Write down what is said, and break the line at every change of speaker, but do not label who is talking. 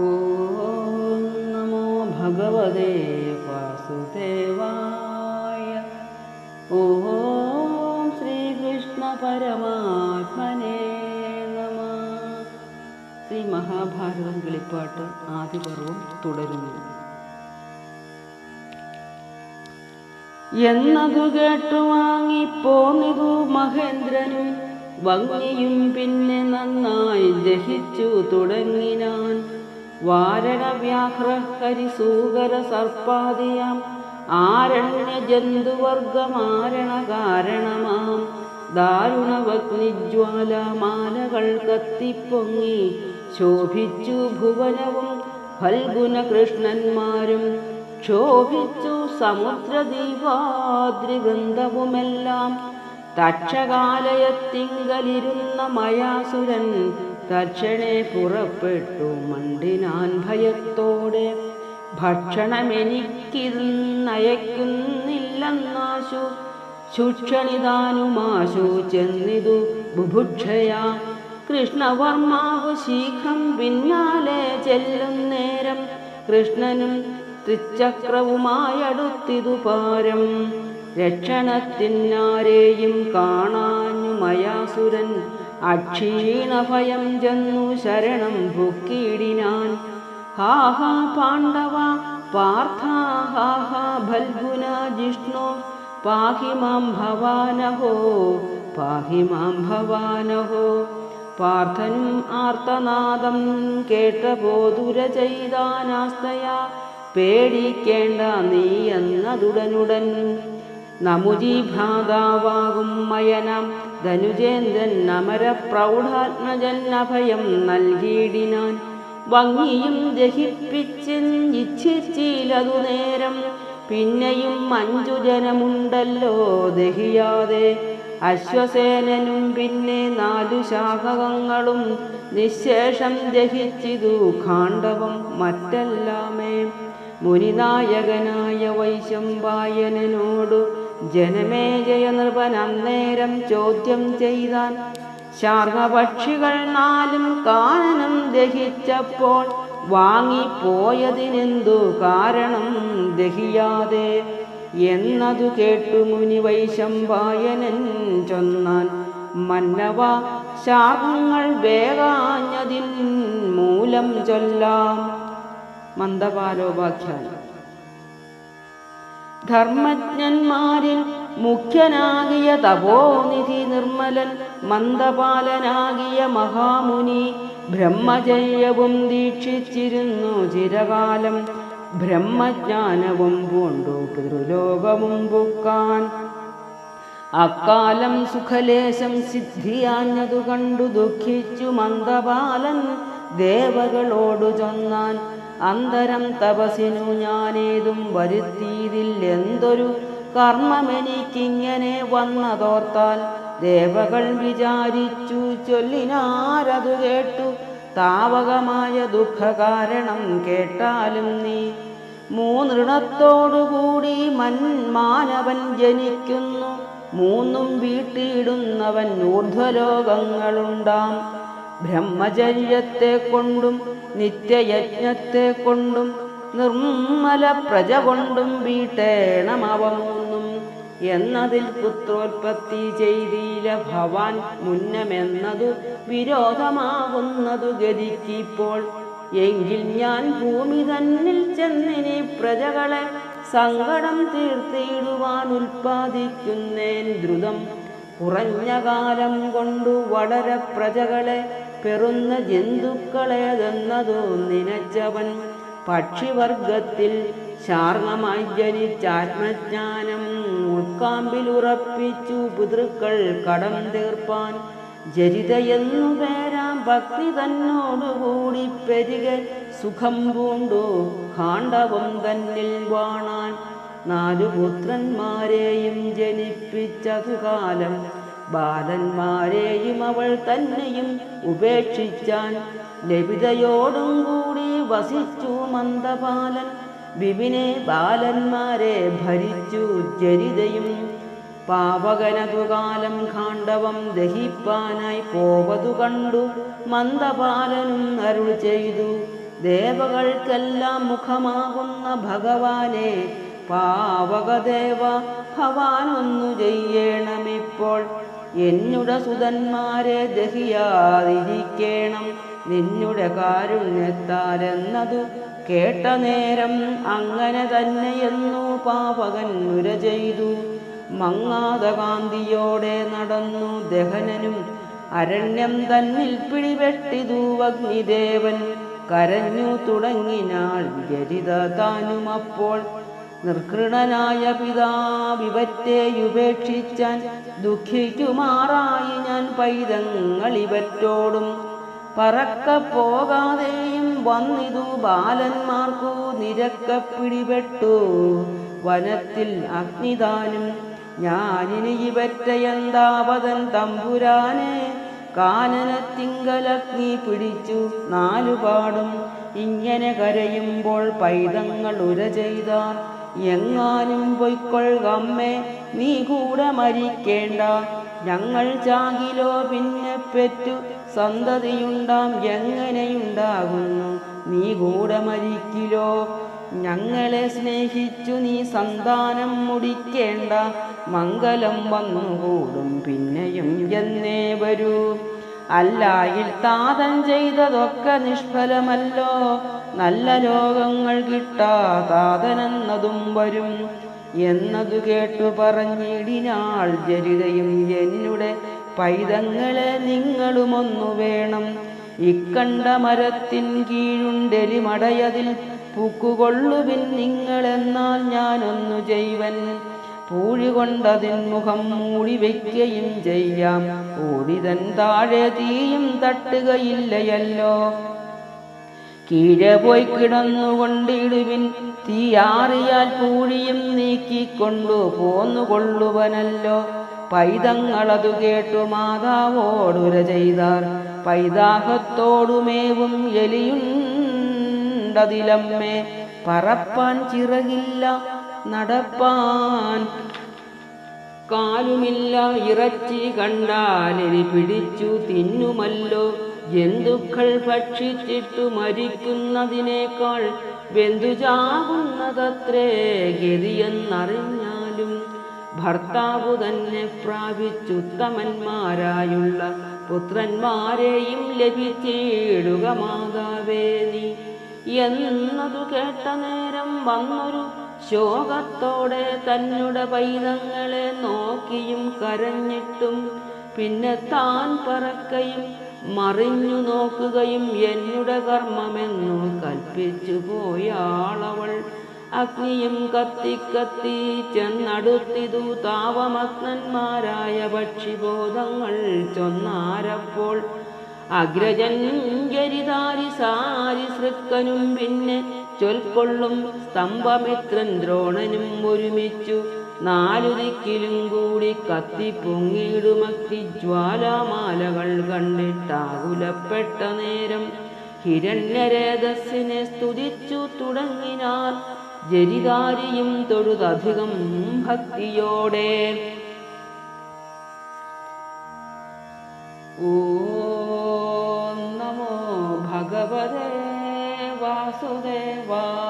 ഓം നമോ ഭഗവതേ വാസുദേവായ. ഓം ശ്രീകൃഷ്ണ പരമാത്മനേ നമഃ. ശ്രീ മഹാഭാരതം കിളിപ്പാട്ട് ആദിപർവം തുടരുന്നു. എന്നതു കേട്ടു വാങ്ങിപ്പോന്നിതു മഹേന്ദ്രനും ഭംഗിയും പിന്നെ നന്നായി ദഹിച്ചു തുടങ്ങിനാൻ. വാരണവ്യാഘ്രഹരിസൂകര സർപ്പാദിയാം ആരണ്യ ജന്തുവർഗമാരണ കാരണമാം ദാരുണവഗ്നിജ്വാലമാലകൾ കത്തിപ്പൊങ്ങി ശോഭിച്ചു ഭുവനവും ഫൽഗുന കൃഷ്ണന്മാരും ക്ഷോഭിച്ചു സമുദ്രദീപാദ്രിവൃന്ദവുമെല്ലാം. തക്ഷകാലയത്തിങ്കലിരുന്ന മയാസുരൻ തക്ഷണേ പുറപ്പെട്ടു മണ്ടിനാൻ ഭയത്തോടെ. ഭക്ഷണമെനിക്കിരുന്നയക്കുന്നില്ലെന്നാശു ശുക്ഷണിതാനുമാശു ചെന്നിതു ബുഭുക്ഷയാ. കൃഷ്ണവർമാവു ശീഘ്രം പിന്നാലെ ചെല്ലുന്നേരം കൃഷ്ണനും തൃച്ചക്രവുമായടുത്തിതു പാരം. രക്ഷണത്തിനാരെയും കാണാഞ്ഞു മയാസുരൻ അക്ഷീണഭയം ചെന്നു ശരണം പൊക്കിയിടിനാൻ. ഹാഹാ പാണ്ഡവ പാർത്ഥ ഹാഹാ ഫൽഗുന ജിഷ്ണു പാഹി മാം ഭവാനഹോ പാഹി മാം ഭവാനഹോ. പാർത്ഥനും ആർത്തനാദം കേട്ടപോതുര ചെയ്താനാസ്തയാ പേടിക്കേണ്ട നീ എന്നതുടനുടൻ. നമുജി ഭ്രാതാവാകും മയനം ധനുജേന്ദ്രൻ അമരപ്രൗഢാത്മജൻ അഭയം നൽകിയിടിനാൻ. ഭംഗിയും ദഹിപ്പിച്ചിച്ഛിച്ചിലതു നേരം പിന്നെയും 5 ജനമുണ്ടല്ലോ ദഹിയാതെ. അശ്വസേനനും പിന്നെ 4 ശാഖകങ്ങളും നിശേഷം ദഹിച്ചിതു ഖാണ്ഡവം മറ്റെല്ലാമേ. മുനിനായകനായ വൈശമ്പായനോടു ജനമേജയ നൃപൻ അന്നേരം ചോദ്യം ചെയ്താൻ. ശാർങ്ങപക്ഷികൾ 4 കാനനം ദഹിച്ചപ്പോൾ വാങ്ങിപ്പോയതിനെന്തു കാരണം ദഹിയാതെ എന്നതു കേട്ടു മുനി വൈശമ്പായനൻ ചൊന്നാൻ. മന്നവ ശാർങ്ങങ്ങൾ വേഗാഞ്ഞതിൻ മൂലം ചൊല്ലാം. മന്ദപാലോപാഖ്യാനം. ധർമ്മജ്ഞന്മാരിൽ മുഖ്യനാകിയ തപോനിധി നിർമ്മലൻ മന്ദപാലനാകിയ മഹാമുനി ബ്രഹ്മചര്യവും ദീക്ഷിച്ചിരുന്നു ചിരകാലം. ബ്രഹ്മജ്ഞാനവും പൂണ്ടു പിതൃലോകവും പൊക്കാൻ. അക്കാലം സുഖലേശം സിദ്ധിയാഞ്ഞതു കണ്ടു ദുഃഖിച്ചു മന്ദപാലൻ ദേവകളോടു ചൊന്നാൻ. അന്തരം തപസിനു ഞാനേതും വരുത്തിയതില്ലെന്തൊരു കർമ്മമെനിക്കിങ്ങനെ വന്നതോർത്താൽ. ദേവകൾ വിചാരിച്ചു ചൊല്ലിനാരതു കേട്ടു താവകമായ ദുഃഖകാരണം കേട്ടാലും നീ. 3 മാനവൻ ജനിക്കുന്നു, 3 വീട്ടിയിടുന്നവൻ ഊർധ്വലോകങ്ങളുണ്ടാം. ബ്രഹ്മചര്യത്തെ കൊണ്ടും നിത്യയജ്ഞത്തെ കൊണ്ടും നിർമ്മല പ്രജ കൊണ്ടും വീട്ടേണമവ 3 എന്നതിൽ പുത്രോത്പത്തി ചെയ്തില്ല ഭവാൻ മുന്നമെന്നതു വിരോധമാകുന്നതു ഗതിക്കിപ്പോൾ. എങ്കിൽ ഞാൻ ഭൂമി തന്നിൽ ചെന്നിനി പ്രജകളെ സങ്കടം തീർത്തിടുവാൻ ഉൽപ്പാദിക്കുന്നേൻ ദ്രുതം. കുറഞ്ഞ കാലം കൊണ്ടു വളരെ പ്രജകളെ പെറുന്ന ജന്തുക്കളേതെന്നതു നിനച്ചവൻ. പക്ഷിവർഗത്തിൽ ശാർങ്ങമായി ജനിച്ചാത്മജ്ഞാനം ഉൾക്കാമ്പിലുറപ്പിച്ചു പിതൃക്കൾ കടം തീർപ്പാൻ. ജരിതയെന്നു പേരാം ഭക്തി തന്നോടുകൂടി പെരുകെ സുഖം പൂണ്ടു ഖാണ്ഡവം തന്നിൽ വാണാൻ. 4 പുത്രന്മാരെയും ജനിപ്പിച്ചതു കാലം ബാലന്മാരെയും അവൾ തന്നെയും ഉപേക്ഷിച്ചാൻ. ലഭിതയോടും കൂടി വസിച്ചു മന്ദപാലൻ. വിപിനെ ബാലന്മാരെ ഭരിച്ചു ജരിതയും. പാവകനതുകാലം ഖാണ്ഡവം ദഹിപ്പാനായി പോവതു കണ്ടു മന്ദപാലനും അരുൾ ചെയ്തു. ദേവകൾക്കെല്ലാം മുഖമാകുന്ന ഭഗവാനെ പാവകദേവ ഭവാനൊന്നു ചെയ്യണമിപ്പോൾ. എന്നുടെ സുതന്മാരെ ദഹിയാതിരിക്കേണം നിന്നുടെ കാരുണ്യത്താലെന്നതു കേട്ട നേരം അങ്ങനെ തന്നെയെന്നു പാവകൻ നുര ചെയ്തു. മങ്ങാത കാന്തിയോടെ നടന്നു ദഹനനും അരണ്യം തന്നിൽ പിടിവെട്ടിതു അഗ്നിദേവൻ. കരഞ്ഞു തുടങ്ങിനാൾ ജരിത താനുമപ്പോൾ. നിർഘൃണനായ പിതാവിവറ്റേയുപേക്ഷിച്ചാൻ ദുഃഖിക്കുമാറായി ഞാൻ പൈതങ്ങളിവറ്റോടും. പറക്ക പോകാതെയും വന്നിതു ബാലന്മാർക്കു നിരക്ക പിടിപെട്ടു വനത്തിൽ അഗ്നിദാനും. ഞാനിനി ഇവറ്റയെന്താപതൻ തമ്പുരാനെ കാനനത്തിങ്കലഗ്നി പിടിച്ചു നാലുപാടും. ഇങ്ങനെ കരയുമ്പോൾ പൈതങ്ങൾ ഉര ചെയ്താർ, എങ്ങാനും പൊയ്ക്കൊള്ളമ്മേ നീ കൂടെ മരിക്കേണ്ട. ഞങ്ങൾ ചാകിലോ പിന്നെ പെറ്റു സന്തതിയുണ്ടാം എങ്ങനെയുണ്ടാകുന്നു നീ കൂടെ മരിക്കിലോ. ഞങ്ങളെ സ്നേഹിച്ചു നീ സന്താനം മുടിക്കേണ്ട, മംഗലം വന്നുകൂടും പിന്നെയും എന്നേ വരൂ. അല്ലായിൽ താതൻ ചെയ്തതൊക്കെ നിഷ്ഫലമല്ലോ, നല്ല ലോകങ്ങൾ കിട്ടാ താതനെന്നതും വരും എന്നതു കേട്ടു പറഞ്ഞിടിനാൾ ജരിതയും. എന്നുടെ പൈതങ്ങളെ നിങ്ങളുമൊന്നു വേണം, ഇക്കണ്ട മരത്തിൻ കീഴുണ്ടെലിമടയതിൽ പൂക്കുകൊള്ളുവിൻ നിങ്ങളെന്നാൽ ഞാനൊന്നു ചെയ്വൻ. പൂഴി കൊണ്ടതിൻ മുഖം മൂടി വയ്ക്കുകയും ചെയ്യാം, ഓടിതൻ താഴെ തീയും തട്ടുകയില്ലയല്ലോ. കീഴെ പോയി കിടന്നുകൊണ്ടിടുവിൻ, തീയാറിയാൽ പൂഴിയും നീക്കിക്കൊണ്ടു പോന്നുകൊള്ളുവനല്ലോ. പൈതങ്ങളതു കേട്ടു മാതാവോടുര ചെയ്താർ, പൈതാഹത്തോടുമേവും എലിയുണ്ടതിലമ്മേ. പറപ്പാൻ ചിറകില്ല നടപ്പാൻ കാലുമില്ല, ഇറച്ചി കണ്ടാലെലി പിടിച്ചു തിന്നുമല്ലോ. ജന്തുക്കൾ ഭക്ഷിച്ചിട്ടു മരിക്കുന്നതിനേക്കാൾ ബന്ധുചാകുന്നതത്രേ ഗതിയെന്നറിഞ്ഞാലും. ഭർത്താവു തന്നെ പ്രാപിച്ചുത്തമന്മാരായുള്ള പുത്രന്മാരെയും ലഭിച്ചിടുക മാതാവേ നീ എന്നതു കേട്ട നേരം വന്നൊരു ശോകത്തോടെ തന്നുടെ പൈതങ്ങളെ നോക്കിയും കരഞ്ഞിട്ടും പിന്നെ താൻ പറക്കയും മറിഞ്ഞു നോക്കുകയും എന്നുടെ കർമ്മമെന്നു കൽപ്പിച്ചു പോയാളവൾ. അഗ്നിയും കത്തിക്കത്തി ചെന്നടുത്തിതു താവമഗ്നന്മാരായ പക്ഷിബോധങ്ങൾ ചൊന്നാരപ്പോൾ. അഗ്രജൻ ഗരിതാരി സാരി സൃക്കനും പിന്നെ ചൊൽക്കൊള്ളും സ്തംഭമിത്രൻ ദ്രോണനും ഒരുമിച്ചു നാലു ദിക്കിലും കൂടി കത്തിപ്പൊങ്ങിയിടുമഗ്നി ജ്വാലാമാലകൾ കണ്ടിട്ടാകുലപ്പെട്ട നേരം ഹിരണ്യരേതസ്സിനെ സ്തുതിച്ചു തുടങ്ങിനാർ ജരിതാരിയും തൊഴുതധികം ഭക്തിയോടെ. ഓം നമോ ഭഗവതേ വാസുദേവായ.